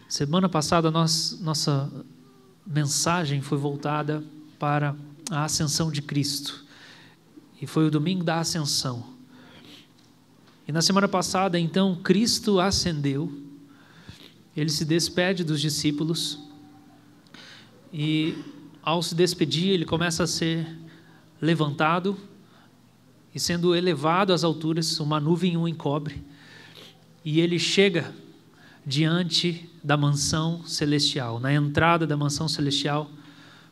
Semana passada, nossa mensagem foi voltada para a ascensão de Cristo. E foi o domingo da ascensão. E na semana passada, então, Cristo ascendeu. Ele se despede dos discípulos. E ao se despedir, ele começa a ser levantado. E sendo elevado às alturas, uma nuvem o encobre. E ele chega diante da mansão celestial, na entrada da mansão celestial,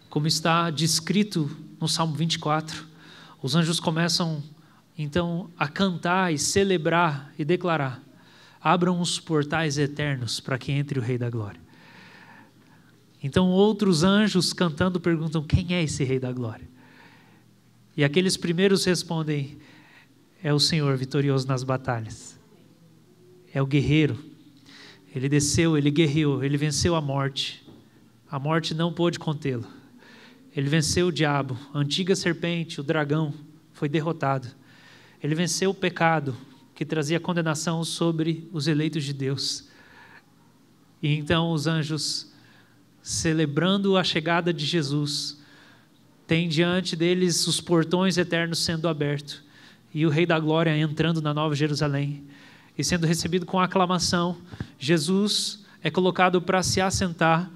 como está descrito no Salmo 24, os anjos começam então a cantar e celebrar e declarar: abram os portais eternos para que entre o Rei da Glória. Então outros anjos cantando perguntam: quem é esse Rei da Glória? E aqueles primeiros respondem: é o Senhor vitorioso nas batalhas, é o guerreiro. Ele desceu, ele guerreou, ele venceu a morte não pôde contê-lo. Ele venceu o diabo, a antiga serpente, o dragão, foi derrotado. Ele venceu o pecado que trazia condenação sobre os eleitos de Deus. E então os anjos, celebrando a chegada de Jesus, têm diante deles os portões eternos sendo abertos e o Rei da Glória entrando na Nova Jerusalém. E sendo recebido com aclamação, Jesus é colocado para se assentar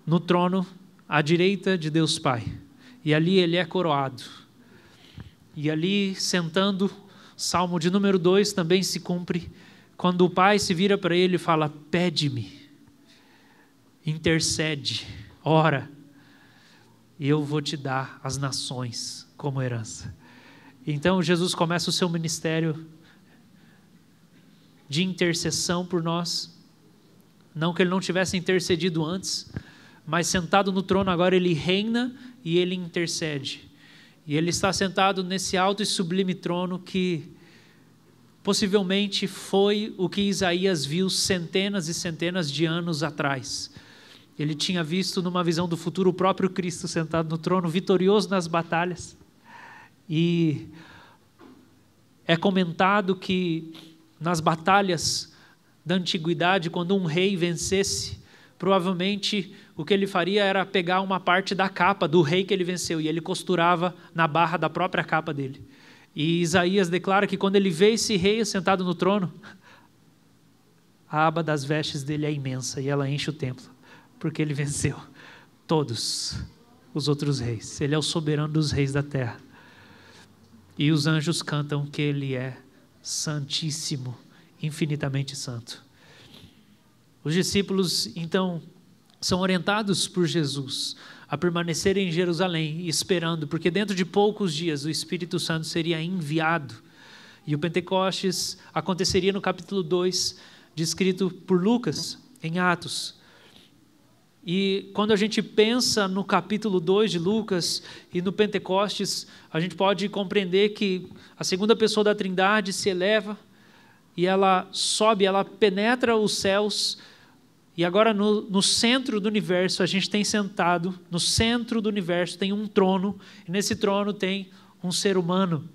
no trono à direita de Deus Pai. E ali ele é coroado. E ali, sentando, Salmo de número 2 também se cumpre, quando o Pai se vira para ele e fala: pede-me, intercede, ora, e eu vou te dar as nações como herança. Então Jesus começa o seu ministério de intercessão por nós. Não que ele não tivesse intercedido antes, mas sentado no trono agora ele reina e ele intercede. E ele está sentado nesse alto e sublime trono que possivelmente foi o que Isaías viu centenas e centenas de anos atrás. Ele tinha visto numa visão do futuro o próprio Cristo sentado no trono, vitorioso nas batalhas. E é comentado que nas batalhas da antiguidade, quando um rei vencesse, provavelmente o que ele faria era pegar uma parte da capa do rei que ele venceu e ele costurava na barra da própria capa dele. E Isaías declara que quando ele vê esse rei sentado no trono, a aba das vestes dele é imensa e ela enche o templo, porque ele venceu todos os outros reis. Ele é o soberano dos reis da terra. E os anjos cantam que ele é santíssimo, infinitamente santo. Os discípulos, então, são orientados por Jesus a permanecerem em Jerusalém, esperando, porque dentro de poucos dias o Espírito Santo seria enviado. E o Pentecostes aconteceria no capítulo 2, descrito por Lucas, em Atos. E quando a gente pensa no capítulo 2 de Lucas e no Pentecostes, a gente pode compreender que a segunda pessoa da Trindade se eleva e ela sobe, ela penetra os céus. E agora no centro do universo, a gente tem sentado, no centro do universo tem um trono, e nesse trono tem um ser humano,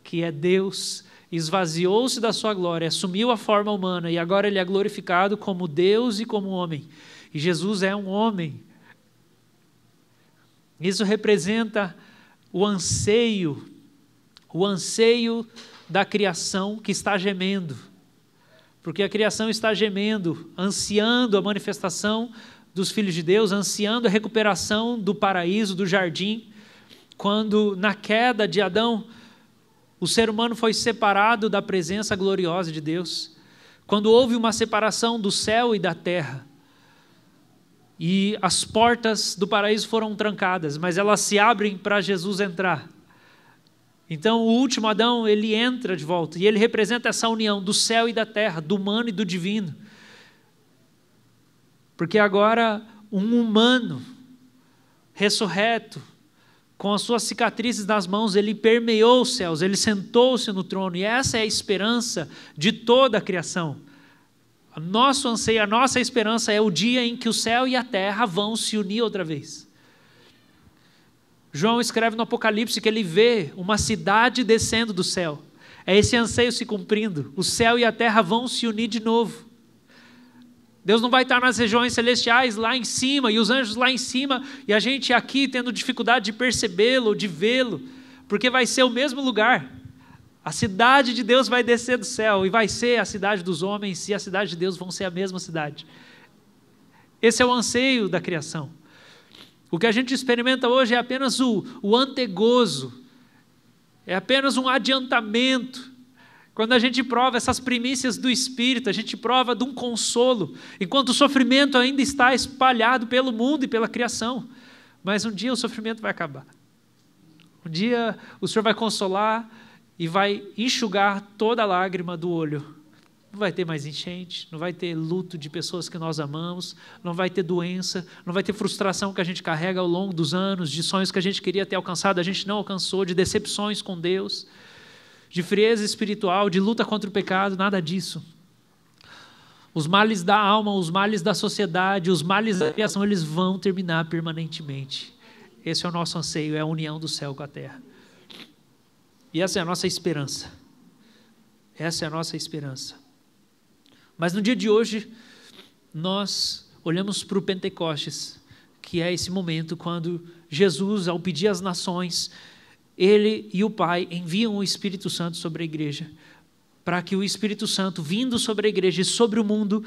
que é Deus, esvaziou-se da sua glória, assumiu a forma humana, e agora ele é glorificado como Deus e como homem. E Jesus é um homem. Isso representa o anseio da criação que está gemendo. Porque a criação está gemendo, ansiando a manifestação dos filhos de Deus, ansiando a recuperação do paraíso, do jardim. Quando na queda de Adão, o ser humano foi separado da presença gloriosa de Deus. Quando houve uma separação do céu e da terra. E as portas do paraíso foram trancadas, mas elas se abrem para Jesus entrar. Então o último Adão, ele entra de volta, e ele representa essa união do céu e da terra, do humano e do divino. Porque agora um humano, ressurreto, com as suas cicatrizes nas mãos, ele permeou os céus, ele sentou-se no trono, e essa é a esperança de toda a criação. O nosso anseio, a nossa esperança é o dia em que o céu e a terra vão se unir outra vez. João escreve no Apocalipse que ele vê uma cidade descendo do céu. É esse anseio se cumprindo. O céu e a terra vão se unir de novo. Deus não vai estar nas regiões celestiais lá em cima, e os anjos lá em cima, e a gente aqui tendo dificuldade de percebê-lo, de vê-lo, porque vai ser o mesmo lugar. A cidade de Deus vai descer do céu, e vai ser a cidade dos homens, e a cidade de Deus vão ser a mesma cidade. Esse é o anseio da criação. O que a gente experimenta hoje é apenas o antegozo, é apenas um adiantamento. Quando a gente prova essas primícias do Espírito, a gente prova de um consolo, enquanto o sofrimento ainda está espalhado pelo mundo e pela criação. Mas um dia o sofrimento vai acabar. Um dia o Senhor vai consolar e vai enxugar toda a lágrima do olho. Não vai ter mais enchente, não vai ter luto de pessoas que nós amamos, não vai ter doença, não vai ter frustração que a gente carrega ao longo dos anos, de sonhos que a gente queria ter alcançado, a gente não alcançou, de decepções com Deus, de frieza espiritual, de luta contra o pecado, nada disso. Os males da alma, os males da sociedade, os males da criação, eles vão terminar permanentemente. Esse é o nosso anseio, é a união do céu com a terra. E essa é a nossa esperança. Essa é a nossa esperança. Mas no dia de hoje, nós olhamos para o Pentecostes, que é esse momento quando Jesus, ao pedir às nações, Ele e o Pai enviam o Espírito Santo sobre a igreja, para que o Espírito Santo, vindo sobre a igreja e sobre o mundo,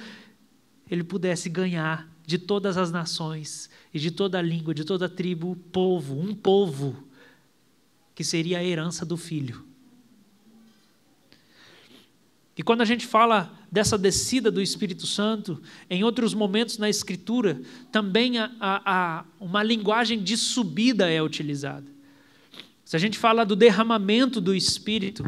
ele pudesse ganhar de todas as nações e de toda a língua, de toda a tribo, um povo, que seria a herança do Filho. E quando a gente fala dessa descida do Espírito Santo, em outros momentos na Escritura, também uma linguagem de subida é utilizada. Se a gente fala do derramamento do Espírito,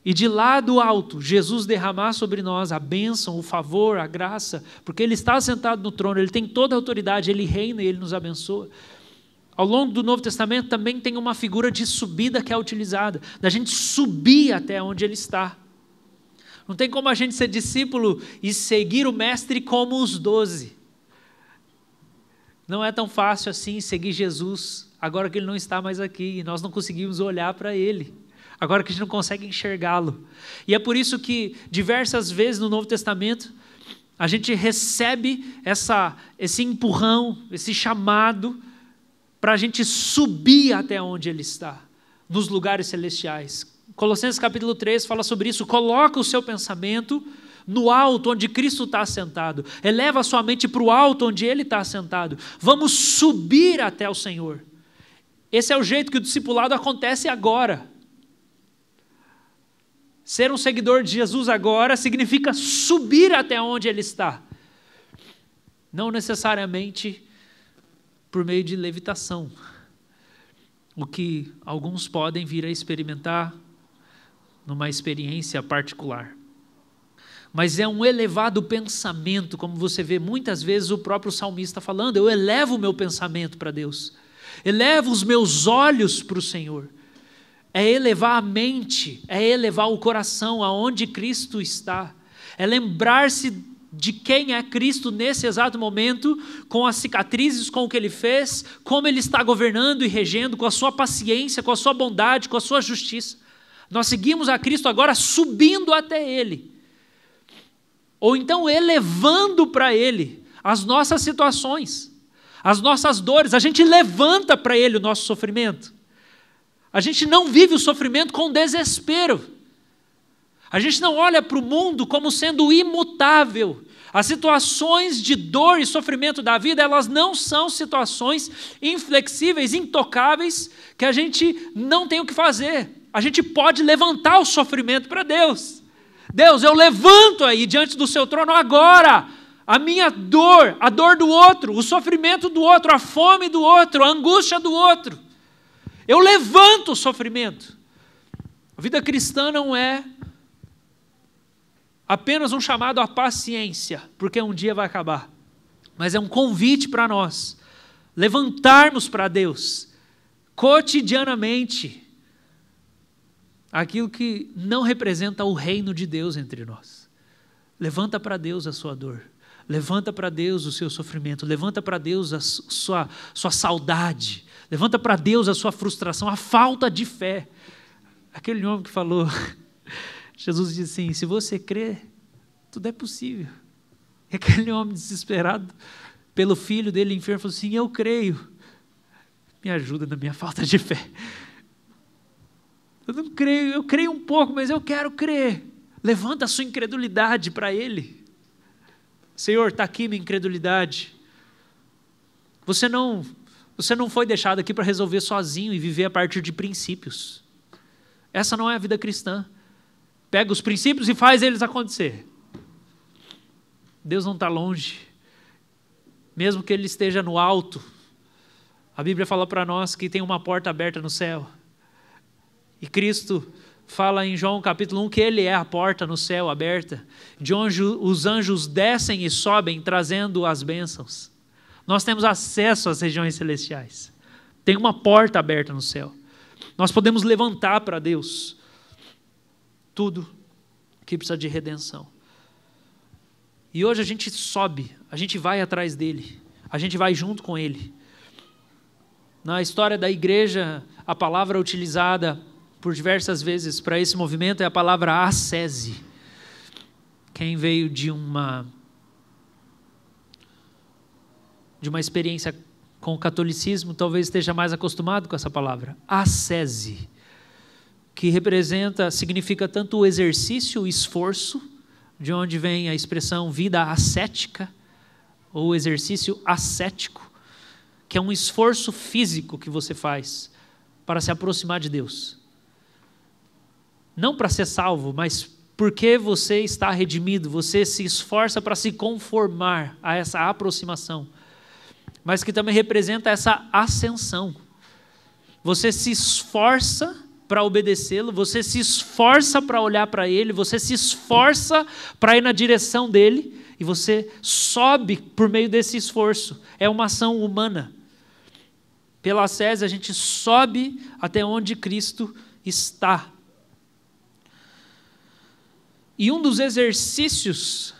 e de lá do alto, Jesus derramar sobre nós a bênção, o favor, a graça, porque Ele está sentado no trono, Ele tem toda a autoridade, Ele reina e Ele nos abençoa. Ao longo do Novo Testamento também tem uma figura de subida que é utilizada, da gente subir até onde Ele está. Não tem como a gente ser discípulo e seguir o Mestre como os 12. Não é tão fácil assim seguir Jesus, agora que Ele não está mais aqui, e nós não conseguimos olhar para Ele, agora que a gente não consegue enxergá-lo. E é por isso que diversas vezes no Novo Testamento, a gente recebe esse empurrão, esse chamado, para a gente subir até onde Ele está, nos lugares celestiais. Colossenses capítulo 3 fala sobre isso. Coloca o seu pensamento no alto, onde Cristo está assentado. Eleva a sua mente para o alto, onde Ele está assentado. Vamos subir até o Senhor. Esse é o jeito que o discipulado acontece agora. Ser um seguidor de Jesus agora significa subir até onde Ele está. Não necessariamente por meio de levitação, o que alguns podem vir a experimentar numa experiência particular. Mas é um elevado pensamento, como você vê muitas vezes o próprio salmista falando, eu elevo o meu pensamento para Deus, elevo os meus olhos para o Senhor. É elevar a mente, é elevar o coração aonde Cristo está, é lembrar-se de quem é Cristo nesse exato momento, com as cicatrizes, com o que Ele fez, como Ele está governando e regendo, com a sua paciência, com a sua bondade, com a sua justiça. Nós seguimos a Cristo agora subindo até Ele, ou então elevando para Ele as nossas situações, as nossas dores. A gente levanta para Ele o nosso sofrimento. A gente não vive o sofrimento com desespero. A gente não olha para o mundo como sendo imutável. As situações de dor e sofrimento da vida, elas não são situações inflexíveis, intocáveis, que a gente não tem o que fazer. A gente pode levantar o sofrimento para Deus. Deus, eu levanto aí diante do seu trono agora a minha dor, a dor do outro, o sofrimento do outro, a fome do outro, a angústia do outro. Eu levanto o sofrimento. A vida cristã não é apenas um chamado à paciência, porque um dia vai acabar, mas é um convite para nós levantarmos para Deus cotidianamente aquilo que não representa o reino de Deus entre nós. Levanta para Deus a sua dor, levanta para Deus o seu sofrimento, levanta para Deus a sua saudade, levanta para Deus a sua frustração, a falta de fé. Aquele homem que falou, Jesus disse assim, se você crer, tudo é possível. E aquele homem desesperado pelo filho dele enfermo falou assim: eu creio, me ajuda na minha falta de fé. Eu não creio, eu creio um pouco, mas eu quero crer. Levanta a sua incredulidade para ele. Senhor, está aqui minha incredulidade. Você não foi deixado aqui para resolver sozinho e viver a partir de princípios. Essa não é a vida cristã. Pega os princípios e faz eles acontecer. Deus não está longe. Mesmo que Ele esteja no alto, a Bíblia fala para nós que tem uma porta aberta no céu. E Cristo fala em João capítulo 1 que Ele é a porta no céu aberta, de onde os anjos descem e sobem trazendo as bênçãos. Nós temos acesso às regiões celestiais. Tem uma porta aberta no céu. Nós podemos levantar para Deus tudo que precisa de redenção. E hoje a gente sobe, a gente vai atrás dele, a gente vai junto com ele. Na história da igreja, a palavra utilizada por diversas vezes para esse movimento é a palavra ascese. Quem veio de uma experiência com o catolicismo talvez esteja mais acostumado com essa palavra, ascese, que significa tanto o exercício, o esforço, de onde vem a expressão vida ascética, ou exercício ascético, que é um esforço físico que você faz para se aproximar de Deus. Não para ser salvo, mas porque você está redimido, você se esforça para se conformar a essa aproximação, mas que também representa essa ascensão. Você se esforça para obedecê-lo, você se esforça para olhar para ele, você se esforça para ir na direção dele, e você sobe por meio desse esforço. É uma ação humana. Pela ascese a gente sobe até onde Cristo está. E um dos exercícios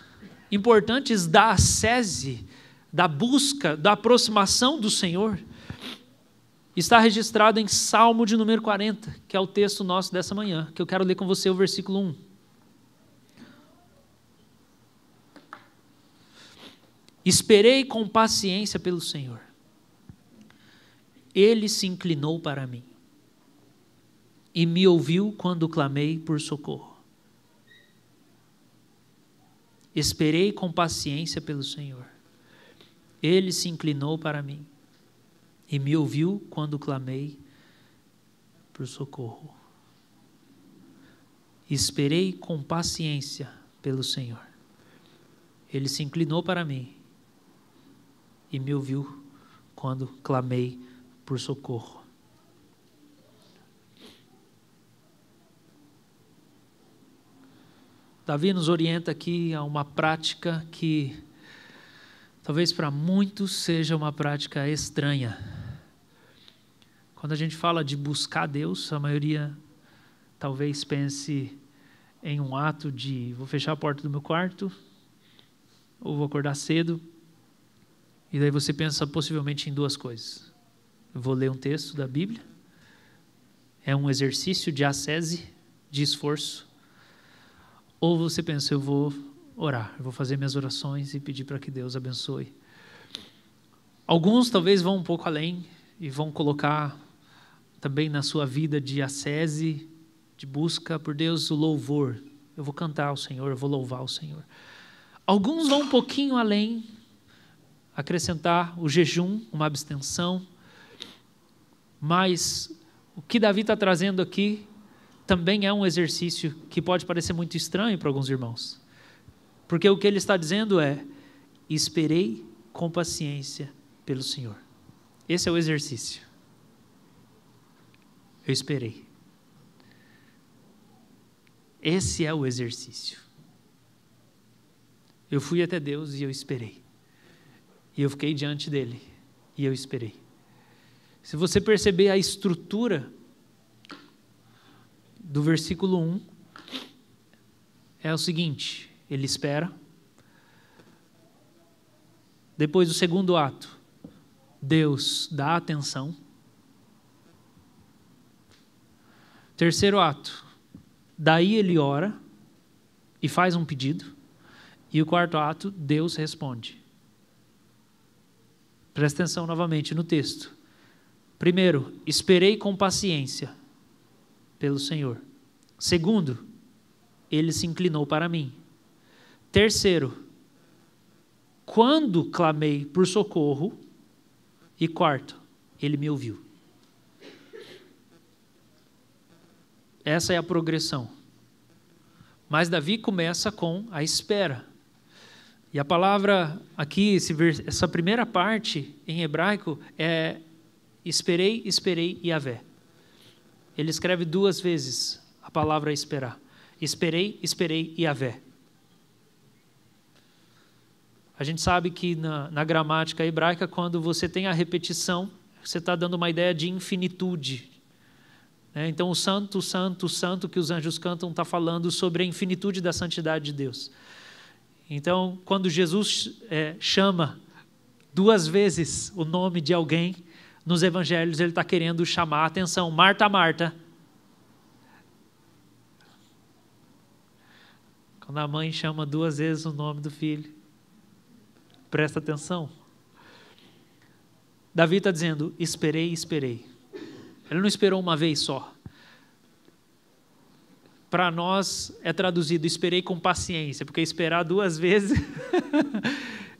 importantes da ascese, da busca, da aproximação do Senhor, está registrado em Salmo de número 40, que é o texto nosso dessa manhã, que eu quero ler com você o versículo 1. Esperei com paciência pelo Senhor. Ele se inclinou para mim e me ouviu quando clamei por socorro. Esperei com paciência pelo Senhor. Ele se inclinou para mim e me ouviu quando clamei por socorro. Esperei com paciência pelo Senhor. Ele se inclinou para mim e me ouviu quando clamei por socorro. Davi nos orienta aqui a uma prática que talvez para muitos seja uma prática estranha. Quando a gente fala de buscar Deus, a maioria talvez pense em um ato de vou fechar a porta do meu quarto, ou vou acordar cedo, e daí você pensa possivelmente em duas coisas. Eu vou ler um texto da Bíblia, é um exercício de ascese, de esforço, ou você pensa, eu vou orar, eu vou fazer minhas orações e pedir para que Deus abençoe. Alguns talvez vão um pouco além e vão colocar também na sua vida de ascese, de busca por Deus, o louvor. Eu vou cantar ao Senhor, eu vou louvar ao Senhor. Alguns vão um pouquinho além, acrescentar o jejum, uma abstenção, mas o que Davi está trazendo aqui também é um exercício que pode parecer muito estranho para alguns irmãos. Porque o que ele está dizendo é, esperei com paciência pelo Senhor. Esse é o exercício. Eu esperei. Esse é o exercício. Eu fui até Deus e eu esperei. E eu fiquei diante dele e eu esperei. Se você perceber a estrutura do versículo 1, é o seguinte, ele espera. Depois do segundo ato, Deus dá atenção. Terceiro ato, daí ele ora e faz um pedido. E o quarto ato, Deus responde. Presta atenção novamente no texto. Primeiro, esperei com paciência pelo Senhor. Segundo, ele se inclinou para mim. Terceiro, quando clamei por socorro. E quarto, ele me ouviu. Essa é a progressão. Mas Davi começa com a espera. E a palavra aqui, essa primeira parte em hebraico é esperei, esperei Yahvé. Ele escreve 2 vezes a palavra esperar. Esperei, esperei Yahvé. A gente sabe que na gramática hebraica, quando você tem a repetição, você está dando uma ideia de infinitude. Então, o santo, santo, santo que os anjos cantam está falando sobre a infinitude da santidade de Deus. Então, quando Jesus chama 2 vezes o nome de alguém, nos evangelhos ele está querendo chamar a atenção. Marta, Marta. Quando a mãe chama 2 vezes o nome do filho, presta atenção. Davi está dizendo, esperei, esperei. Ele não esperou uma vez só. Para nós é traduzido, esperei com paciência, porque esperar 2 vezes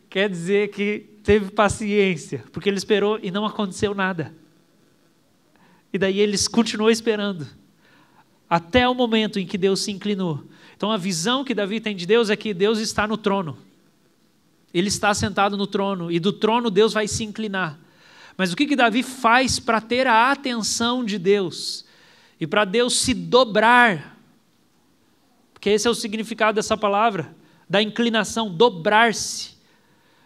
quer dizer que teve paciência, porque ele esperou e não aconteceu nada. E daí ele continuou esperando, até o momento em que Deus se inclinou. Então a visão que Davi tem de Deus é que Deus está no trono. Ele está sentado no trono, e do trono Deus vai se inclinar. Mas o que Davi faz para ter a atenção de Deus? E para Deus se dobrar? Porque esse é o significado dessa palavra, da inclinação, dobrar-se.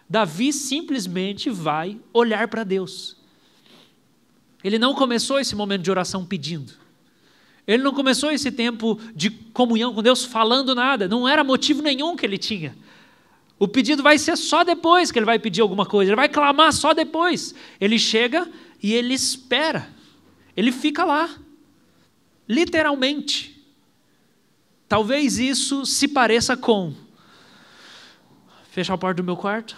Davi simplesmente vai olhar para Deus. Ele não começou esse momento de oração pedindo. Ele não começou esse tempo de comunhão com Deus falando nada. Não era motivo nenhum que ele tinha. O pedido vai ser só depois que ele vai pedir alguma coisa. Ele vai clamar só depois. Ele chega e ele espera. Ele fica lá. Literalmente. Talvez isso se pareça com fechar a porta do meu quarto,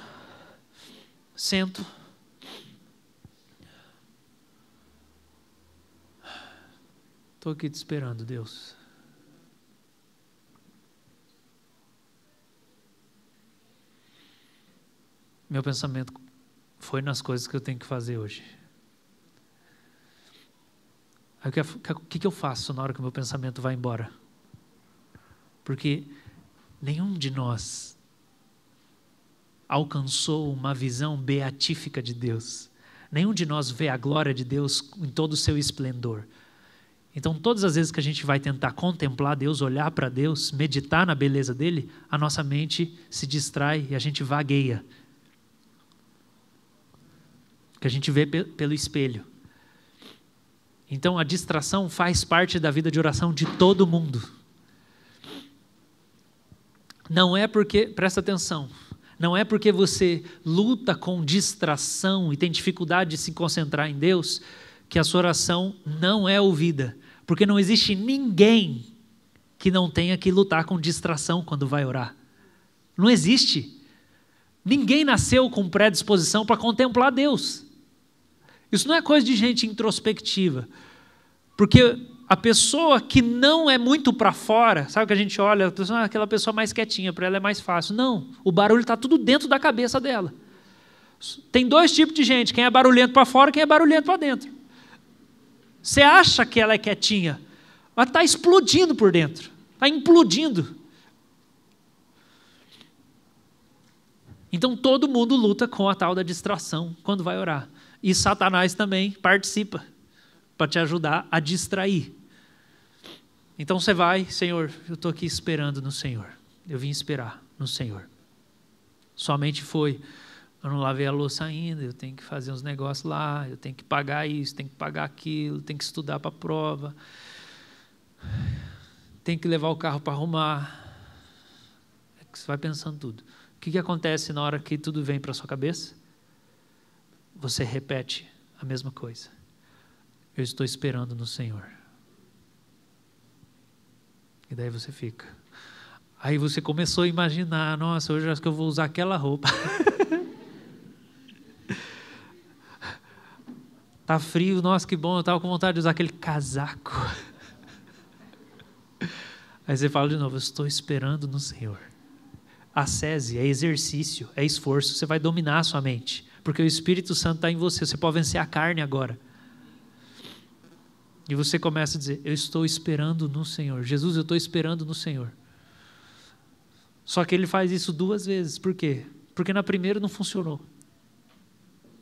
sento, estou aqui te esperando, Deus. Meu pensamento foi nas coisas que eu tenho que fazer hoje. Aí, o que eu faço na hora que o meu pensamento vai embora? Porque nenhum de nós alcançou uma visão beatífica de Deus. Nenhum de nós vê a glória de Deus em todo o seu esplendor. Então, todas as vezes que a gente vai tentar contemplar Deus, olhar para Deus, meditar na beleza dele, a nossa mente se distrai e a gente vagueia. Que a gente vê pelo espelho. Então, a distração faz parte da vida de oração de todo mundo. Não é porque, presta atenção, não é porque você luta com distração e tem dificuldade de se concentrar em Deus, que a sua oração não é ouvida. Porque não existe ninguém que não tenha que lutar com distração quando vai orar. Não existe. Ninguém nasceu com predisposição para contemplar Deus. Isso não é coisa de gente introspectiva. Porque a pessoa que não é muito para fora, sabe o que a gente olha, aquela pessoa mais quietinha, para ela é mais fácil. Não, o barulho está tudo dentro da cabeça dela. Tem 2 tipos de gente, quem é barulhento para fora e quem é barulhento para dentro. Você acha que ela é quietinha, mas está explodindo por dentro, está implodindo. Então todo mundo luta com a tal da distração quando vai orar. E Satanás também participa para te ajudar a distrair. Então você vai, Senhor, eu estou aqui esperando no Senhor. Eu vim esperar no Senhor. Somente foi, eu não lavei a louça ainda, eu tenho que fazer uns negócios lá, eu tenho que pagar isso, tenho que pagar aquilo, tenho que estudar para a prova, tenho que levar o carro para arrumar. É que você vai pensando tudo. O que acontece na hora que tudo vem para a sua cabeça? Você repete a mesma coisa. Eu estou esperando no Senhor. E daí você fica. Aí você começou a imaginar, nossa, hoje eu acho que eu vou usar aquela roupa. Tá frio, nossa, que bom, eu estava com vontade de usar aquele casaco. Aí você fala de novo, eu estou esperando no Senhor. Ascese é exercício, é esforço, você vai dominar a sua mente, porque o Espírito Santo está em você, você pode vencer a carne agora. E você começa a dizer, eu estou esperando no Senhor. Jesus, eu estou esperando no Senhor. Só que ele faz isso 2 vezes, por quê? Porque na primeira não funcionou.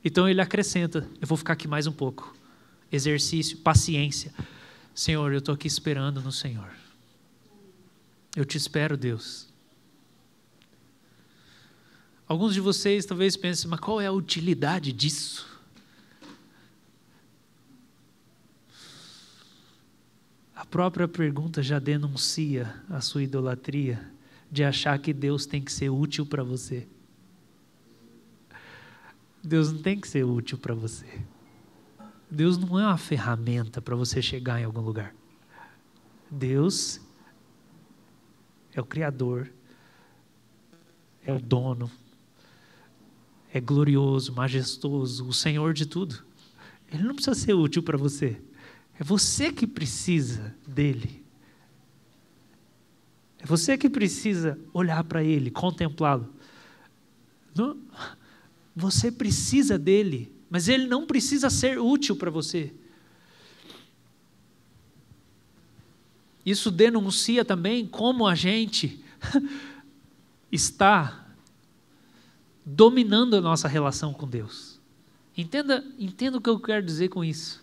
Então ele acrescenta, eu vou ficar aqui mais um pouco. Exercício, paciência. Senhor, eu estou aqui esperando no Senhor. Eu te espero, Deus. Alguns de vocês talvez pensem, mas qual é a utilidade disso? A própria pergunta já denuncia a sua idolatria de achar que Deus tem que ser útil para você. Deus não tem que ser útil para você. Deus não é uma ferramenta para você chegar em algum lugar. Deus é o Criador, é o dono, é glorioso, majestoso, o Senhor de tudo. Ele não precisa ser útil para você. É você que precisa dele. É você que precisa olhar para ele, contemplá-lo. Você precisa dele, mas ele não precisa ser útil para você. Isso denuncia também como a gente está dominando a nossa relação com Deus. Entenda o que eu quero dizer com isso.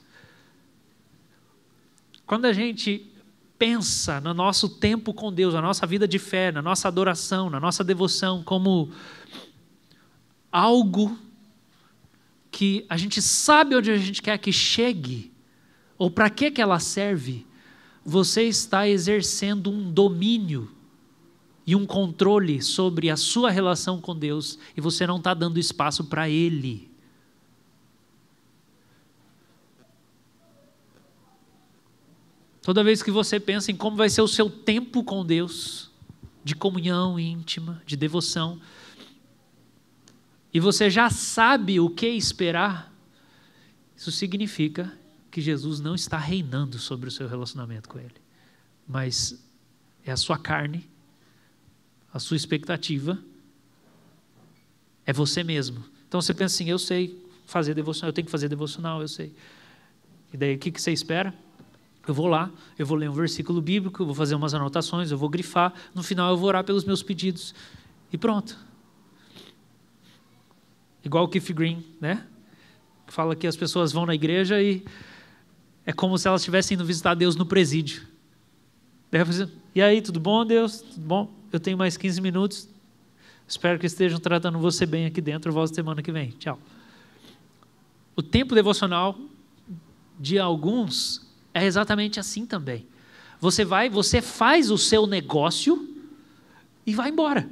Quando a gente pensa no nosso tempo com Deus, na nossa vida de fé, na nossa adoração, na nossa devoção, como algo que a gente sabe onde a gente quer que chegue, ou para que ela serve, você está exercendo um domínio e um controle sobre a sua relação com Deus, e você não está dando espaço para Ele. Toda vez que você pensa em como vai ser o seu tempo com Deus, de comunhão íntima, de devoção, e você já sabe o que esperar, isso significa que Jesus não está reinando sobre o seu relacionamento com Ele, mas é a sua carne, a sua expectativa, é você mesmo. Então você pensa assim, eu sei fazer devocional, eu tenho que fazer devocional, eu sei. E daí o que você espera? Eu vou lá, eu vou ler um versículo bíblico, eu vou fazer umas anotações, eu vou grifar, no final eu vou orar pelos meus pedidos. E pronto. Igual o Keith Green, né? Fala que as pessoas vão na igreja e é como se elas estivessem indo visitar Deus no presídio. E aí, tudo bom, Deus? Tudo bom? Eu tenho mais 15 minutos. Espero que estejam tratando você bem aqui dentro. Eu volto semana que vem. Tchau. O tempo devocional de alguns é exatamente assim também. Você faz o seu negócio e vai embora.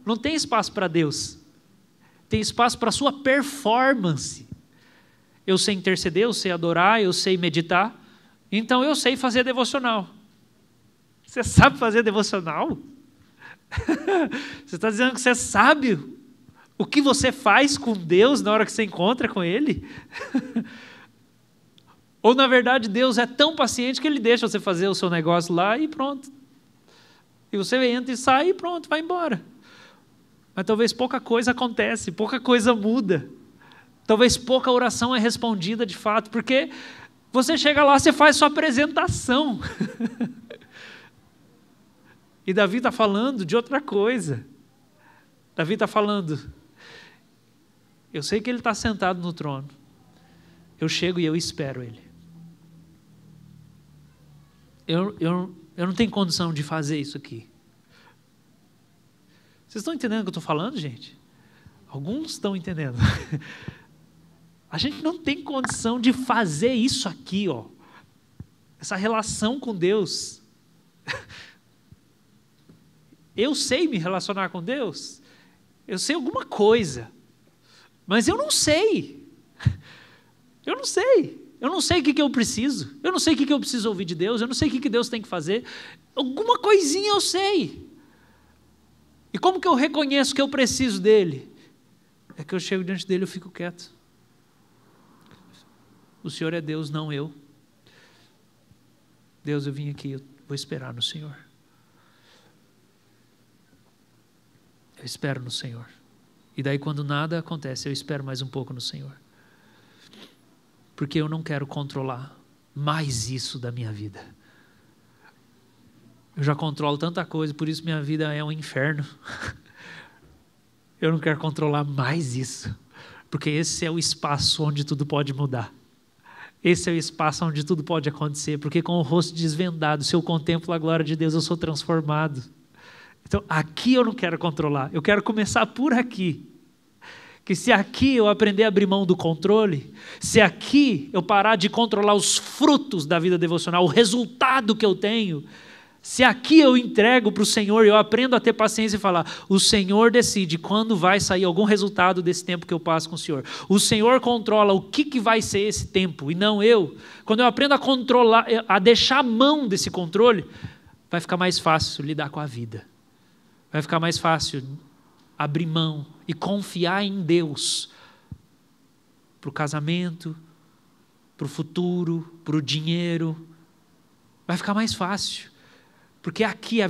Não tem espaço para Deus. Tem espaço para a sua performance. Eu sei interceder, eu sei adorar, eu sei meditar. Então eu sei fazer devocional. Você sabe fazer devocional? Você está dizendo que você sabe o que você faz com Deus na hora que você encontra com Ele? Ou, na verdade, Deus é tão paciente que Ele deixa você fazer o seu negócio lá e pronto. E você entra e sai e pronto, vai embora. Mas talvez pouca coisa acontece, pouca coisa muda. Talvez pouca oração é respondida de fato, porque você chega lá, você faz sua apresentação. E Davi está falando de outra coisa. Davi está falando, eu sei que Ele está sentado no trono. Eu chego e eu espero Ele. Eu não tenho condição de fazer isso aqui. Vocês estão entendendo o que eu estou falando, gente? Alguns estão entendendo. A gente não tem condição de fazer isso aqui, ó. Essa relação com Deus. Eu sei me relacionar com Deus. Eu sei alguma coisa. Mas eu não sei. Eu não sei. Eu não sei o que eu preciso. Eu não sei o que eu preciso ouvir de Deus. Eu não sei o que Deus tem que fazer. Alguma coisinha eu sei. E como que eu reconheço que eu preciso dele? É que eu chego diante dele e eu fico quieto. O Senhor é Deus, não eu. Deus, eu vim aqui, eu vou esperar no Senhor. Eu espero no Senhor. E daí quando nada acontece, eu espero mais um pouco no Senhor. Porque eu não quero controlar mais isso da minha vida. Eu já controlo tanta coisa, por isso minha vida é um inferno. Eu não quero controlar mais isso. Porque esse é o espaço onde tudo pode mudar. Esse é o espaço onde tudo pode acontecer. Porque com o rosto desvendado, se eu contemplo a glória de Deus, eu sou transformado. Então, aqui eu não quero controlar. Eu quero começar por aqui. Que se aqui eu aprender a abrir mão do controle, se aqui eu parar de controlar os frutos da vida devocional, o resultado que eu tenho, se aqui eu entrego para o Senhor, eu aprendo a ter paciência e falar, o Senhor decide quando vai sair algum resultado desse tempo que eu passo com o Senhor. O Senhor controla o que vai ser esse tempo, e não eu. Quando eu aprendo a controlar, a deixar a mão desse controle, vai ficar mais fácil lidar com a vida. Vai ficar mais fácil abrir mão e confiar em Deus para o casamento, para o futuro, para o dinheiro. Vai ficar mais fácil. Porque aqui é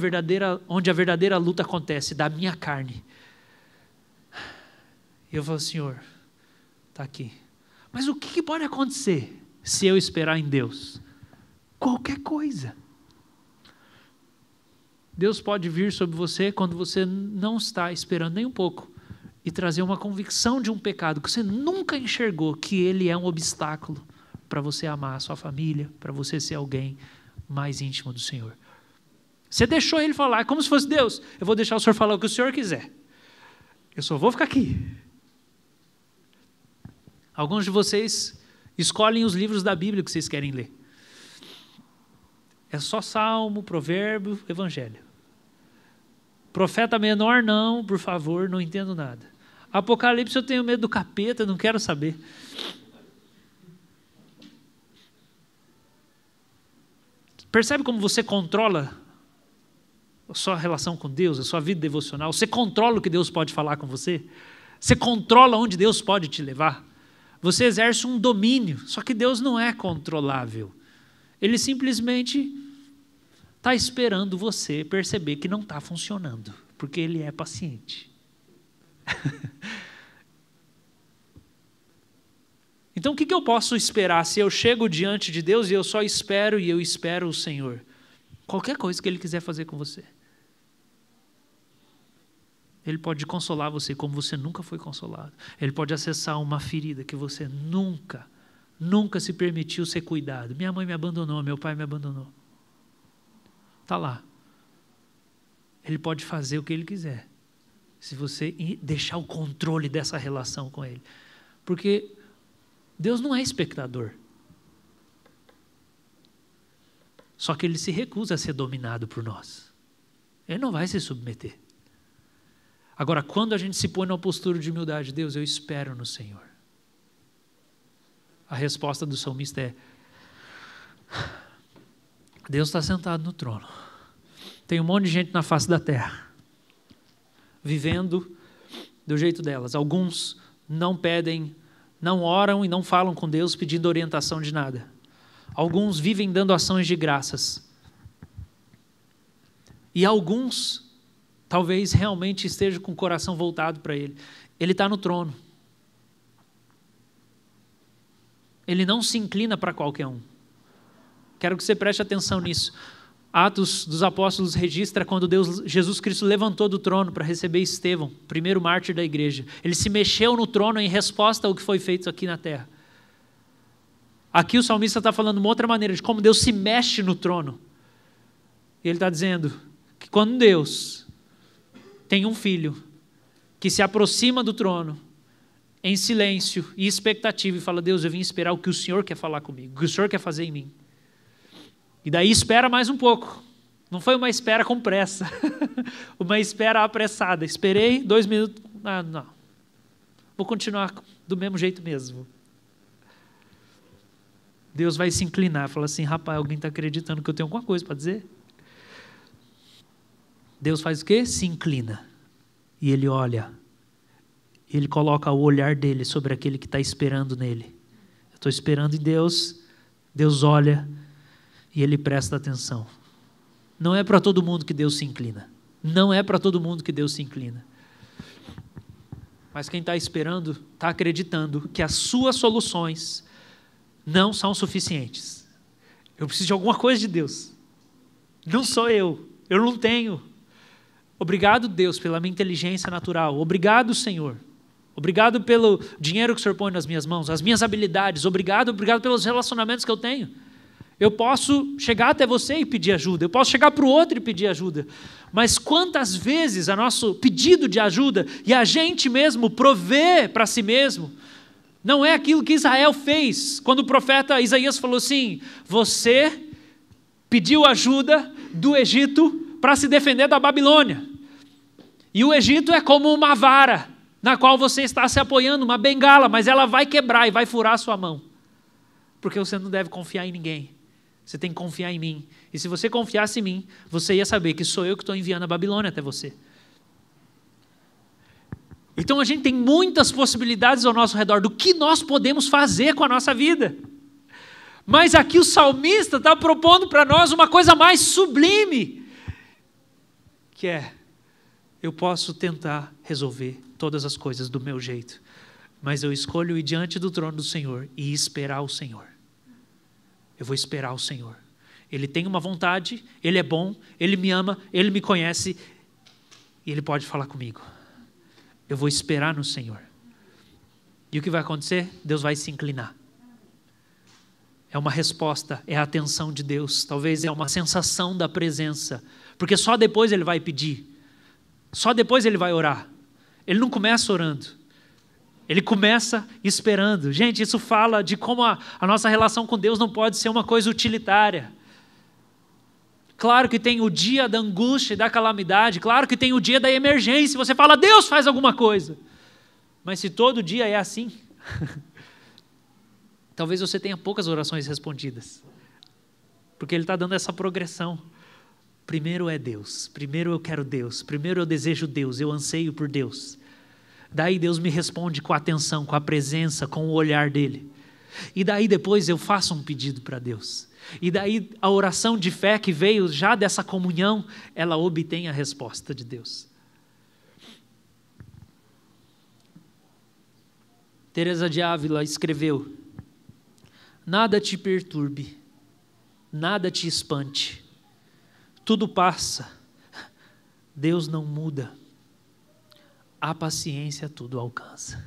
onde a verdadeira luta acontece, da minha carne. E eu falo, Senhor, está aqui. Mas o que pode acontecer se eu esperar em Deus? Qualquer coisa. Deus pode vir sobre você quando você não está esperando nem um pouco e trazer uma convicção de um pecado que você nunca enxergou, que ele é um obstáculo para você amar a sua família, para você ser alguém mais íntimo do Senhor. Você deixou ele falar, é como se fosse Deus. Eu vou deixar o Senhor falar o que o Senhor quiser. Eu só vou ficar aqui. Alguns de vocês escolhem os livros da Bíblia que vocês querem ler. É só Salmo, Provérbio, Evangelho. Profeta menor, não, por favor, não entendo nada. Apocalipse, eu tenho medo do capeta, não quero saber. Percebe como você controla a sua relação com Deus, a sua vida devocional? Você controla o que Deus pode falar com você? Você controla onde Deus pode te levar? Você exerce um domínio, só que Deus não é controlável. Ele simplesmente está esperando você perceber que não está funcionando, porque Ele é paciente. Então o que eu posso esperar se eu chego diante de Deus e eu só espero e eu espero o Senhor? Qualquer coisa que Ele quiser fazer com você. Ele pode consolar você como você nunca foi consolado. Ele pode acessar uma ferida que você nunca se permitiu ser cuidado. Minha mãe me abandonou, meu pai me abandonou. Está lá. Ele pode fazer o que Ele quiser, se você deixar o controle dessa relação com Ele. Porque Deus não é espectador. Só que Ele se recusa a ser dominado por nós. Ele não vai se submeter. Agora, quando a gente se põe numa postura de humildade, Deus, eu espero no Senhor. A resposta do salmista é, Deus está sentado no trono. Tem um monte de gente na face da terra, vivendo do jeito delas. Alguns não pedem, não oram e não falam com Deus pedindo orientação de nada. Alguns vivem dando ações de graças. E alguns, talvez realmente estejam com o coração voltado para Ele. Ele está no trono. Ele não se inclina para qualquer um. Quero que você preste atenção nisso. Atos dos Apóstolos registra quando Jesus Cristo levantou do trono para receber Estevão, primeiro mártir da igreja. Ele se mexeu no trono em resposta ao que foi feito aqui na terra. Aqui o salmista está falando uma outra maneira de como Deus se mexe no trono. Ele está dizendo que quando Deus tem um filho que se aproxima do trono em silêncio e expectativa e fala, Deus, eu vim esperar o que o Senhor quer falar comigo, o que o Senhor quer fazer em mim. E daí espera mais um pouco. Não foi uma espera com pressa. Uma espera apressada. Esperei 2 minutos. Ah, não. Vou continuar do mesmo jeito mesmo. Deus vai se inclinar, fala assim, rapaz, alguém está acreditando que eu tenho alguma coisa para dizer? Deus faz o quê? Se inclina. E Ele olha. Ele coloca o olhar dele sobre aquele que está esperando nele. Eu estou esperando em Deus. Deus olha e Ele presta atenção. Não é para todo mundo que Deus se inclina. Não é para todo mundo que Deus se inclina. Mas quem está esperando, está acreditando que as suas soluções não são suficientes. Eu preciso de alguma coisa de Deus. Não sou eu. Eu não tenho. Obrigado, Deus, pela minha inteligência natural. Obrigado, Senhor. Obrigado pelo dinheiro que o Senhor põe nas minhas mãos, as minhas habilidades. Obrigado pelos relacionamentos que eu tenho. Eu posso chegar até você e pedir ajuda. Eu posso chegar para o outro e pedir ajuda. Mas quantas vezes a nosso pedido de ajuda e a gente mesmo provê para si mesmo, não é aquilo que Israel fez. Quando o profeta Isaías falou assim, você pediu ajuda do Egito para se defender da Babilônia. E o Egito é como uma vara na qual você está se apoiando, uma bengala, mas ela vai quebrar e vai furar a sua mão. Porque você não deve confiar em ninguém. Você tem que confiar em mim. E se você confiasse em mim, você ia saber que sou eu que estou enviando a Babilônia até você. Então a gente tem muitas possibilidades ao nosso redor do que nós podemos fazer com a nossa vida. Mas aqui o salmista está propondo para nós uma coisa mais sublime, que é, eu posso tentar resolver todas as coisas do meu jeito, mas eu escolho ir diante do trono do Senhor e esperar o Senhor. Eu vou esperar o Senhor. Ele tem uma vontade, Ele é bom, Ele me ama, Ele me conhece e Ele pode falar comigo. Eu vou esperar no Senhor. E o que vai acontecer? Deus vai se inclinar. É uma resposta, é a atenção de Deus. Talvez é uma sensação da presença. Porque só depois Ele vai pedir. Só depois Ele vai orar. Ele não começa orando. Ele começa esperando. Gente, isso fala de como a nossa relação com Deus não pode ser uma coisa utilitária. Claro que tem o dia da angústia e da calamidade. Claro que tem o dia da emergência. Você fala, Deus faz alguma coisa. Mas se todo dia é assim, talvez você tenha poucas orações respondidas. Porque Ele está dando essa progressão. Primeiro é Deus. Primeiro eu quero Deus. Primeiro eu desejo Deus. Eu anseio por Deus. Daí Deus me responde com a atenção, com a presença, com o olhar dEle. E daí depois eu faço um pedido para Deus. E daí a oração de fé que veio já dessa comunhão, ela obtém a resposta de Deus. Teresa de Ávila escreveu, nada te perturbe, nada te espante, tudo passa, Deus não muda, a paciência tudo alcança.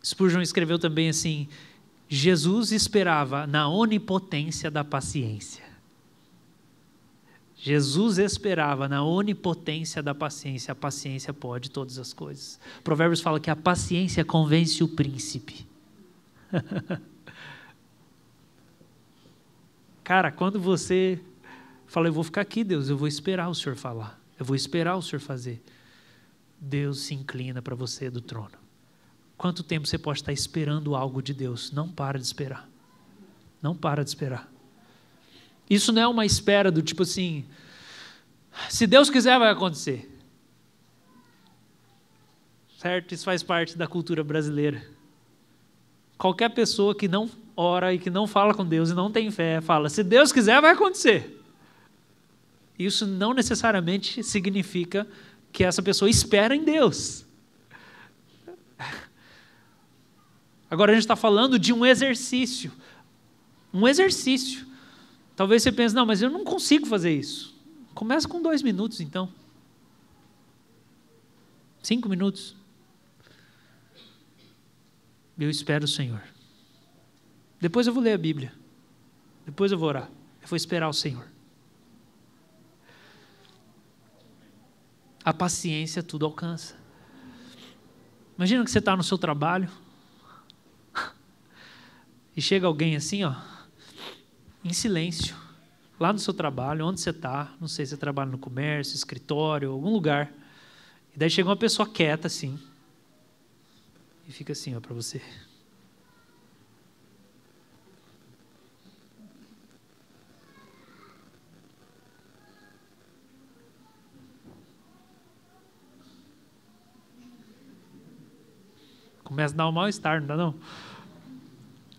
Spurgeon escreveu também assim, Jesus esperava na onipotência da paciência. Jesus esperava na onipotência da paciência. A paciência pode todas as coisas. Provérbios fala que a paciência convence o príncipe. Cara, quando você fala, eu vou ficar aqui, Deus, eu vou esperar o Senhor falar. Eu vou esperar o Senhor fazer. Deus se inclina para você do trono. Quanto tempo você pode estar esperando algo de Deus? Não para de esperar. Não para de esperar. Isso não é uma espera do tipo assim, se Deus quiser vai acontecer. Certo? Isso faz parte da cultura brasileira. Qualquer pessoa que não ora e que não fala com Deus e não tem fé, fala, se Deus quiser vai acontecer. Isso não necessariamente significa que essa pessoa espera em Deus. Agora a gente está falando de um exercício. Um exercício. Talvez você pense, não, mas eu não consigo fazer isso. Começa com 2 minutos então. 5 minutos. Eu espero o Senhor. Depois eu vou ler a Bíblia. Depois eu vou orar. Eu vou esperar o Senhor. A paciência tudo alcança. Imagina que você está no seu trabalho e chega alguém assim, ó, em silêncio, lá no seu trabalho, onde você está, não sei se você trabalha no comércio, escritório, algum lugar, e daí chega uma pessoa quieta assim, e fica assim, ó, para você. Começa a dar um mal-estar, não dá não?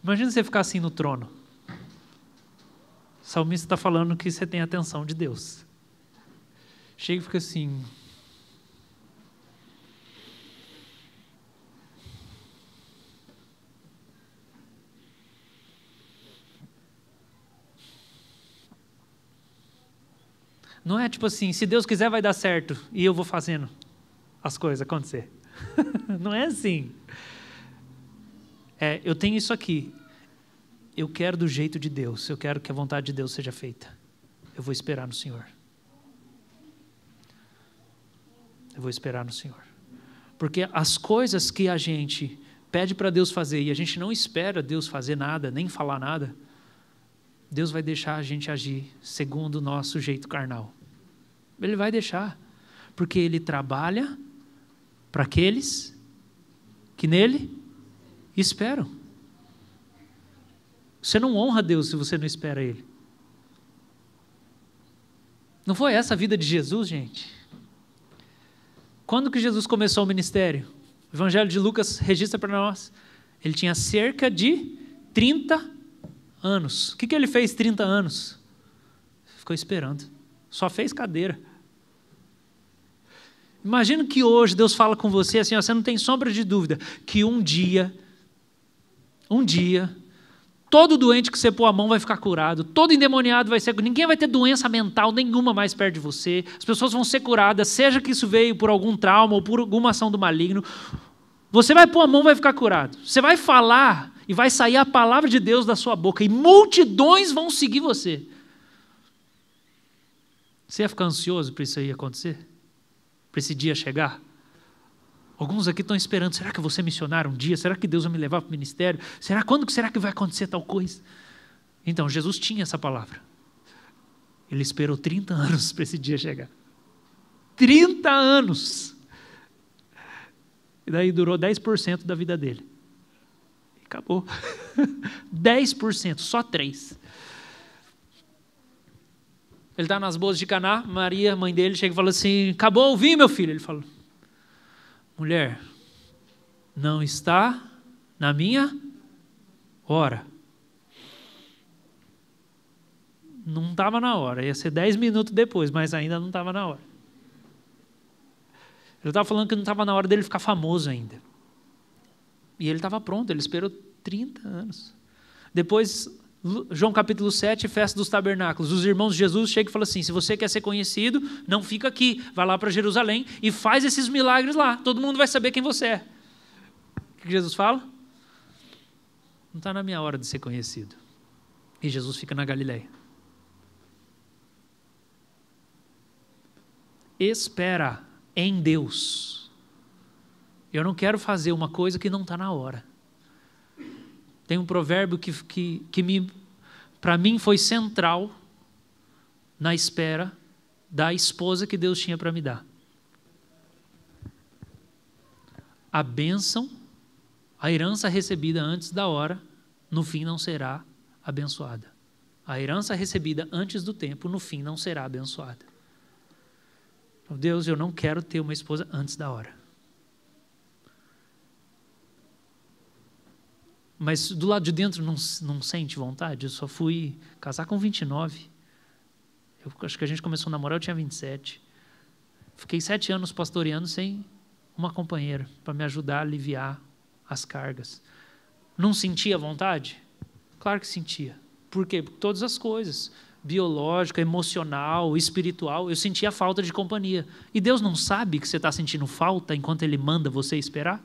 Imagina você ficar assim no trono. O salmista está falando que você tem a atenção de Deus. Chega e fica assim... Não é tipo assim, se Deus quiser vai dar certo e eu vou fazendo as coisas acontecer. Não é assim. Eu tenho isso aqui. Eu quero do jeito de Deus. Eu quero que a vontade de Deus seja feita. Eu vou esperar no Senhor. Eu vou esperar no Senhor. Porque as coisas que a gente pede para Deus fazer e a gente não espera Deus fazer nada, nem falar nada, Deus vai deixar a gente agir segundo o nosso jeito carnal. Ele vai deixar. Porque Ele trabalha para aqueles que nele esperam. Você não honra Deus se você não espera Ele. Não foi essa a vida de Jesus, gente? Quando que Jesus começou o ministério? O Evangelho de Lucas registra para nós. Ele tinha cerca de 30 anos. O que ele fez 30 anos? Ficou esperando. Só fez cadeira. Imagina que hoje Deus fala com você assim, ó, você não tem sombra de dúvida, que um dia, todo doente que você pôr a mão vai ficar curado, todo endemoniado vai ser, ninguém vai ter doença mental nenhuma mais perto de você, as pessoas vão ser curadas, seja que isso veio por algum trauma ou por alguma ação do maligno, você vai pôr a mão e vai ficar curado. Você vai falar e vai sair a palavra de Deus da sua boca e multidões vão seguir você. Você ia ficar ansioso para isso aí acontecer? Para esse dia chegar? Alguns aqui estão esperando, será que eu vou ser missionário um dia? Será que Deus vai me levar para o ministério? Quando será que vai acontecer tal coisa? Então, Jesus tinha essa palavra. Ele esperou 30 anos para esse dia chegar. 30 anos! E daí durou 10% da vida dele. E acabou. 10%, só 3%. Ele está nas bodas de Caná, Maria, mãe dele, chega e fala assim, acabou o vinho, meu filho? Ele falou, mulher, não está na minha hora. Não estava na hora, ia ser 10 minutos depois, mas ainda não estava na hora. Ele estava falando que não estava na hora dele ficar famoso ainda. E ele estava pronto, ele esperou 30 anos. Depois, João capítulo 7, festa dos tabernáculos. Os irmãos de Jesus chegam e falam assim, se você quer ser conhecido, não fica aqui, vai lá para Jerusalém e faz esses milagres lá, todo mundo vai saber quem você é. O que Jesus fala? Não está na minha hora de ser conhecido. E Jesus fica na Galileia. Espera em Deus. Eu não quero fazer uma coisa que não está na hora. Tem um provérbio que para mim foi central na espera da esposa que Deus tinha para me dar. A bênção, a herança recebida antes da hora, no fim não será abençoada. A herança recebida antes do tempo, no fim não será abençoada. Então, Deus, eu não quero ter uma esposa antes da hora. Mas do lado de dentro não sente vontade? Eu só fui casar com 29. Eu acho que a gente começou a namorar, eu tinha 27. Fiquei 7 anos pastoreando sem uma companheira para me ajudar a aliviar as cargas. Não sentia vontade? Claro que sentia. Por quê? Por todas as coisas. Biológica, emocional, espiritual. Eu sentia falta de companhia. E Deus não sabe que você está sentindo falta enquanto Ele manda você esperar?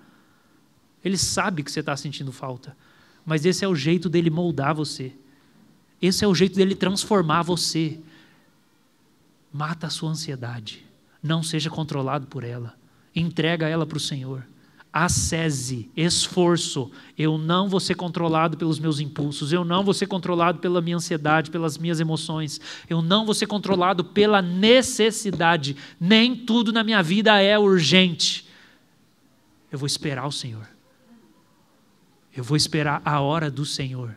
Ele sabe que você está sentindo falta. Mas esse é o jeito dele moldar você. Esse é o jeito dele transformar você. Mata a sua ansiedade. Não seja controlado por ela. Entrega ela para o Senhor. Ascese, esforço. Eu não vou ser controlado pelos meus impulsos. Eu não vou ser controlado pela minha ansiedade, pelas minhas emoções. Eu não vou ser controlado pela necessidade. Nem tudo na minha vida é urgente. Eu vou esperar o Senhor. Eu vou esperar a hora do Senhor.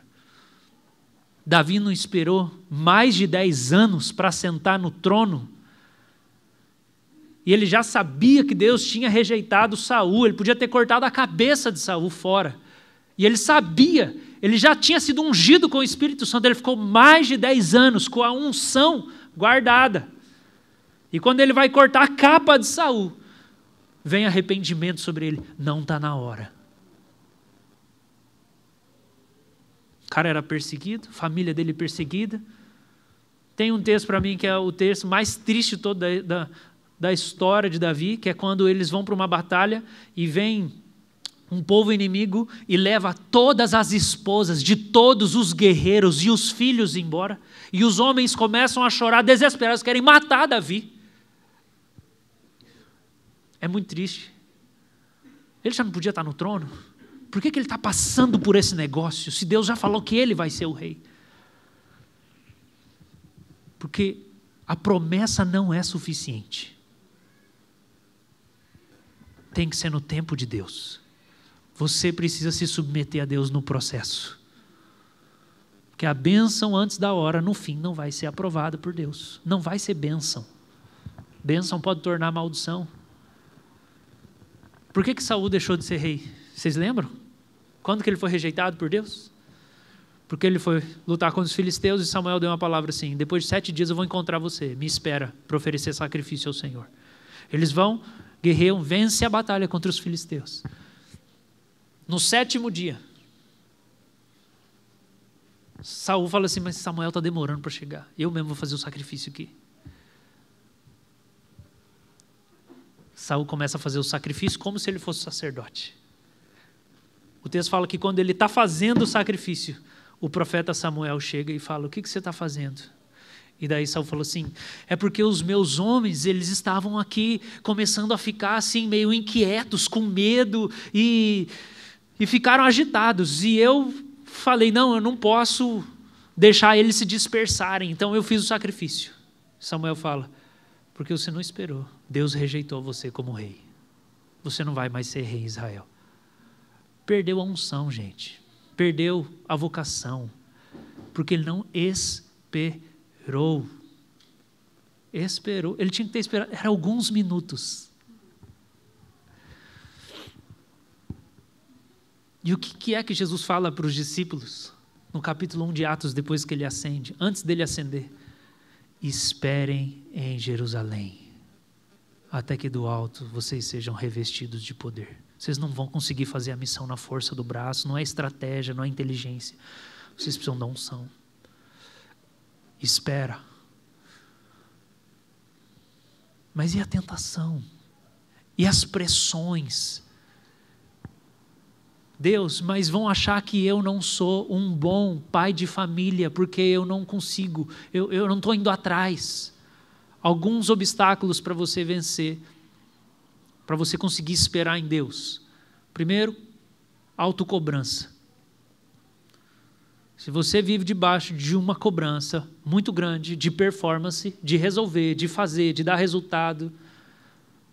Davi não esperou mais de 10 anos para sentar no trono. E ele já sabia que Deus tinha rejeitado Saul, ele podia ter cortado a cabeça de Saul fora. E ele sabia, ele já tinha sido ungido com o Espírito Santo, ele ficou mais de 10 anos com a unção guardada. E quando ele vai cortar a capa de Saul, vem arrependimento sobre ele. Não está na hora. O cara era perseguido, a família dele perseguida. Tem um texto para mim que é o texto mais triste todo da história de Davi, que é quando eles vão para uma batalha e vem um povo inimigo e leva todas as esposas de todos os guerreiros e os filhos embora. E os homens começam a chorar desesperados, querem matar Davi. É muito triste. Ele já não podia estar no trono? Por que ele está passando por esse negócio, se Deus já falou que ele vai ser o rei? Porque a promessa não é suficiente. Tem que ser no tempo de Deus. Você precisa se submeter a Deus no processo. Porque a bênção antes da hora, no fim, não vai ser aprovada por Deus. Não vai ser bênção. Bênção pode tornar maldição. Por que Saul deixou de ser rei? Vocês lembram? Quando que ele foi rejeitado por Deus? Porque ele foi lutar contra os filisteus e Samuel deu uma palavra assim: depois de 7 dias eu vou encontrar você, me espera para oferecer sacrifício ao Senhor. Eles vão, guerreiam, vencem a batalha contra os filisteus. No 7º dia, Saul fala assim: mas Samuel está demorando para chegar, eu mesmo vou fazer o sacrifício aqui. Saul começa a fazer o sacrifício como se ele fosse sacerdote. O texto fala que quando ele está fazendo o sacrifício, o profeta Samuel chega e fala: o que você está fazendo? E daí Saul falou assim: é porque os meus homens, eles estavam aqui começando a ficar assim meio inquietos, com medo e ficaram agitados. E eu falei: não, eu não posso deixar eles se dispersarem, então eu fiz o sacrifício. Samuel fala: porque você não esperou, Deus rejeitou você como rei. Você não vai mais ser rei em Israel. Perdeu a unção, gente. Perdeu a vocação. Porque ele não esperou. Esperou. Ele tinha que ter esperado. Era alguns minutos. E o que é que Jesus fala para os discípulos? No capítulo 1 de Atos, depois que ele ascende. Antes dele ascender. Esperem em Jerusalém, até que do alto vocês sejam revestidos de poder. Vocês não vão conseguir fazer a missão na força do braço, não é estratégia, não é inteligência. Vocês precisam da unção. Espera. Mas e a tentação? E as pressões? Deus, mas vão achar que eu não sou um bom pai de família, porque eu não consigo, eu não estou indo atrás. Alguns obstáculos para você vencer, para você conseguir esperar em Deus. Primeiro, autocobrança. Se você vive debaixo de uma cobrança muito grande, de performance, de resolver, de fazer, de dar resultado,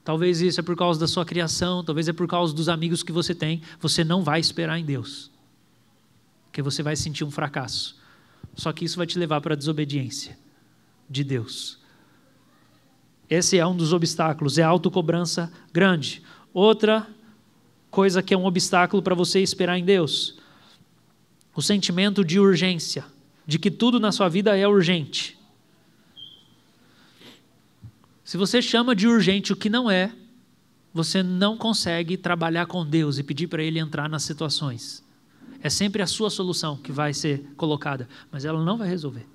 talvez isso é por causa da sua criação, talvez é por causa dos amigos que você tem, você não vai esperar em Deus. Porque você vai sentir um fracasso. Só que isso vai te levar para a desobediência de Deus. Esse é um dos obstáculos, é a autocobrança grande. Outra coisa que é um obstáculo para você esperar em Deus, o sentimento de urgência, de que tudo na sua vida é urgente. Se você chama de urgente o que não é, você não consegue trabalhar com Deus e pedir para Ele entrar nas situações. É sempre a sua solução que vai ser colocada, mas ela não vai resolver.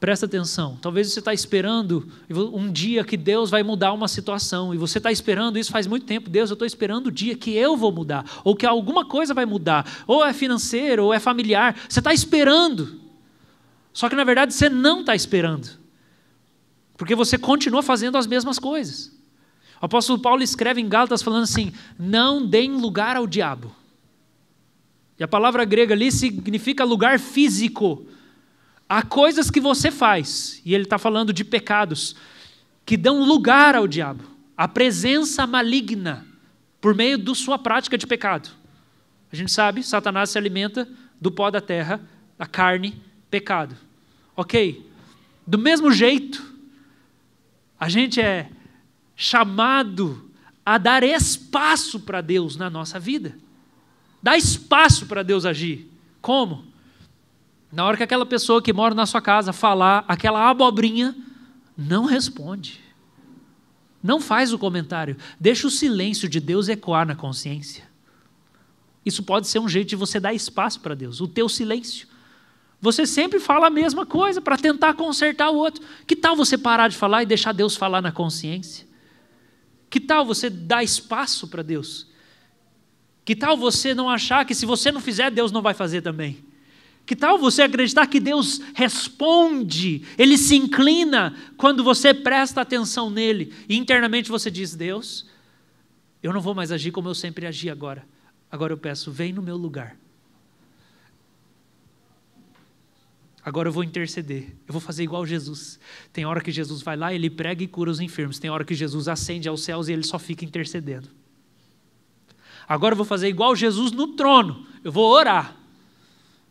Presta atenção, talvez você está esperando um dia que Deus vai mudar uma situação, e você está esperando isso faz muito tempo. Deus, eu estou esperando o dia que eu vou mudar, ou que alguma coisa vai mudar, ou é financeiro, ou é familiar, você está esperando. Só que na verdade você não está esperando, porque você continua fazendo as mesmas coisas. O apóstolo Paulo escreve em Gálatas falando assim: não deem lugar ao diabo. E a palavra grega ali significa lugar físico. Há coisas que você faz, e ele está falando de pecados, que dão lugar ao diabo, a presença maligna, por meio da sua prática de pecado. A gente sabe, Satanás se alimenta do pó da terra, da carne, pecado. Ok, do mesmo jeito A gente é chamado a dar espaço para Deus na nossa vida. Dá espaço para Deus agir. Como? Na hora que aquela pessoa que mora na sua casa falar aquela abobrinha, não responde. Não faz o comentário. Deixa o silêncio de Deus ecoar na consciência. Isso pode ser um jeito de você dar espaço para Deus, o teu silêncio. Você sempre fala a mesma coisa para tentar consertar o outro. Que tal você parar de falar e deixar Deus falar na consciência? Que tal você dar espaço para Deus? Que tal você não achar que se você não fizer, Deus não vai fazer também? Que tal você acreditar que Deus responde, Ele se inclina quando você presta atenção nele e internamente você diz, Deus, eu não vou mais agir como eu sempre agi agora. Agora eu peço, vem no meu lugar. Agora eu vou interceder, eu vou fazer igual Jesus. Tem hora que Jesus vai lá, Ele prega e cura os enfermos. Tem hora que Jesus ascende aos céus e Ele só fica intercedendo. Agora eu vou fazer igual Jesus no trono, eu vou orar.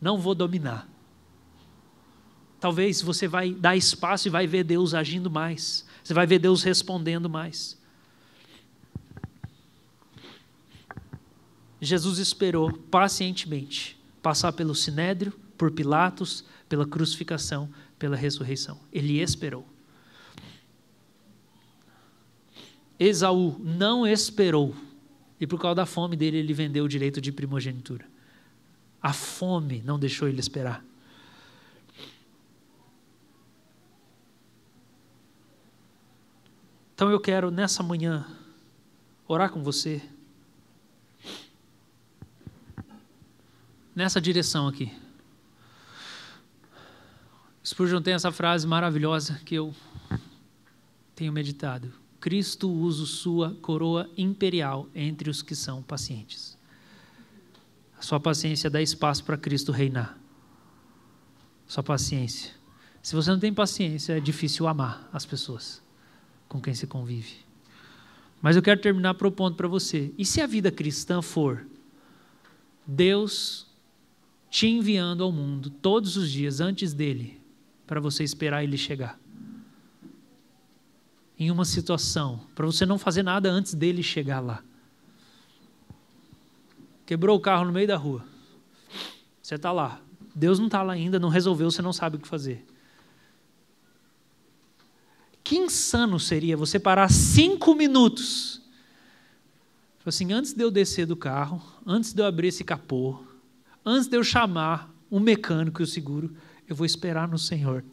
Não vou dominar. Talvez você vai dar espaço e vai ver Deus agindo mais. Você vai ver Deus respondendo mais. Jesus esperou pacientemente passar pelo sinédrio, por Pilatos, pela crucificação, pela ressurreição. Ele esperou. Esaú não esperou. E por causa da fome dele, ele vendeu o direito de primogenitura. A fome não deixou ele esperar. Então eu quero, nessa manhã, orar com você. Nessa direção aqui. Spurgeon tem essa frase maravilhosa que eu tenho meditado. Cristo usa sua coroa imperial entre os que são pacientes. A sua paciência dá espaço para Cristo reinar. Sua paciência. Se você não tem paciência, é difícil amar as pessoas com quem se convive. Mas eu quero terminar propondo para você. E se a vida cristã for Deus te enviando ao mundo todos os dias antes dele, para você esperar ele chegar? Em uma situação, para você não fazer nada antes dele chegar lá. Quebrou o carro no meio da rua. Você está lá. Deus não está lá ainda, não resolveu, você não sabe o que fazer. Que insano seria você parar 5 minutos. Assim, antes de eu descer do carro, antes de eu abrir esse capô, antes de eu chamar um mecânico e o seguro, eu vou esperar no Senhor.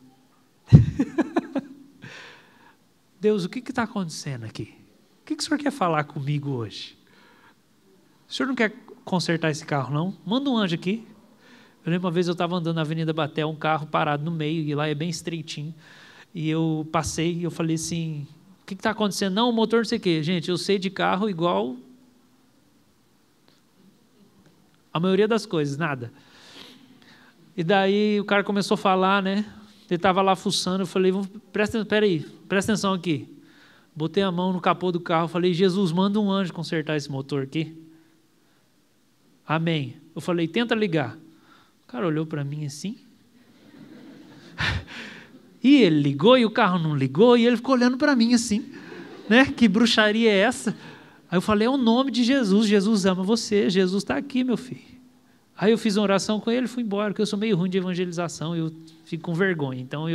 Deus, o que está acontecendo aqui? O que o Senhor quer falar comigo hoje? O Senhor não quer consertar esse carro, não? Manda um anjo aqui. Eu lembro uma vez eu estava andando na Avenida Batel, um carro parado no meio, e lá é bem estreitinho. E eu passei e eu falei assim, o que está acontecendo? Não, o motor não sei o quê. Gente, eu sei de carro igual a maioria das coisas, nada. E daí o cara começou a falar, né? Ele estava lá fuçando, eu falei, presta atenção aqui. Botei a mão no capô do carro, falei, Jesus, manda um anjo consertar esse motor aqui. Amém. Eu falei, tenta ligar. O cara olhou para mim assim. E ele ligou e o carro não ligou e ele ficou olhando para mim assim. Né? Que bruxaria é essa? Aí eu falei, é o nome de Jesus. Jesus ama você. Jesus está aqui, meu filho. Aí eu fiz uma oração com ele e fui embora, porque eu sou meio ruim de evangelização, eu fico com vergonha. Então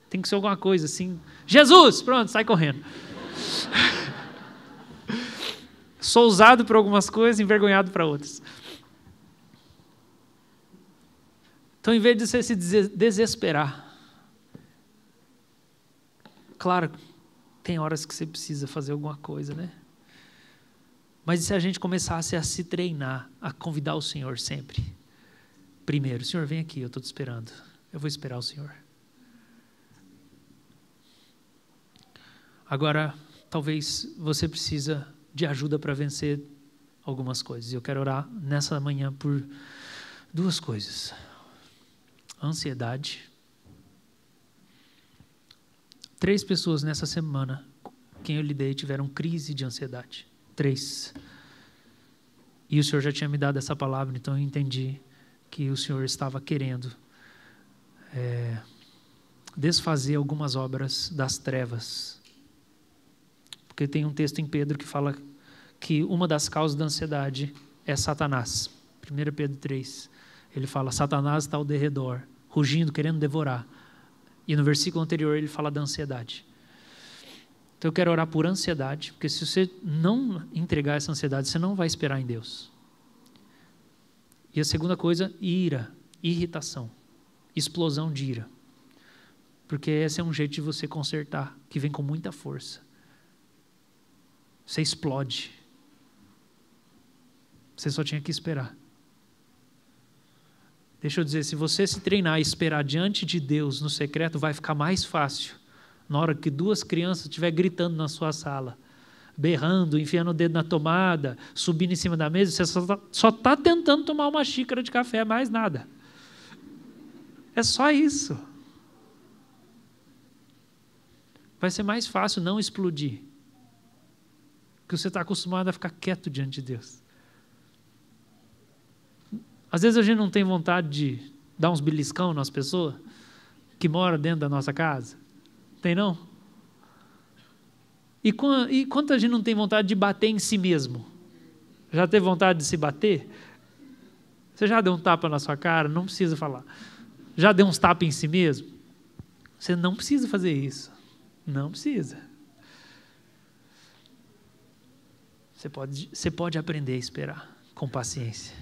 tem que ser alguma coisa assim. Jesus! Pronto, sai correndo. Sou ousado por algumas coisas, envergonhado para outras. Então, em vez de você se desesperar, claro, tem horas que você precisa fazer alguma coisa, né? Mas e se a gente começasse a se treinar, a convidar o Senhor sempre? Primeiro, Senhor, vem aqui, eu estou te esperando. Eu vou esperar o Senhor. Agora, talvez você precisa de ajuda para vencer algumas coisas. Eu quero orar nessa manhã por 2 coisas. Ansiedade. 3 pessoas nessa semana, quem eu lidei, tiveram crise de ansiedade. 3. E o Senhor já tinha me dado essa palavra, então eu entendi que o Senhor estava querendo desfazer algumas obras das trevas. Porque tem um texto em Pedro que fala que uma das causas da ansiedade é Satanás. 1 Pedro 3, ele fala, Satanás está ao derredor, rugindo, querendo devorar. E no versículo anterior ele fala da ansiedade. Então eu quero orar por ansiedade, porque se você não entregar essa ansiedade, você não vai esperar em Deus. E a segunda coisa, ira, irritação, explosão de ira. Porque esse é um jeito de você consertar, que vem com muita força. Você explode. Você só tinha que esperar. Deixa eu dizer, se você se treinar e esperar diante de Deus no secreto, vai ficar mais fácil. Na hora que duas crianças estiverem gritando na sua sala, berrando, enfiando o dedo na tomada, subindo em cima da mesa, você só está tentando tomar uma xícara de café, mais nada. É só isso. Vai ser mais fácil não explodir. Porque você está acostumado a ficar quieto diante de Deus. Às vezes a gente não tem vontade de dar uns beliscão nas pessoas que moram dentro da nossa casa. Tem não? E quanto a gente não tem vontade de bater em si mesmo? Já teve vontade de se bater? Você já deu um tapa na sua cara? Não precisa falar. Já deu uns tapas em si mesmo? Você não precisa fazer isso. Não precisa. Você pode aprender a esperar com paciência.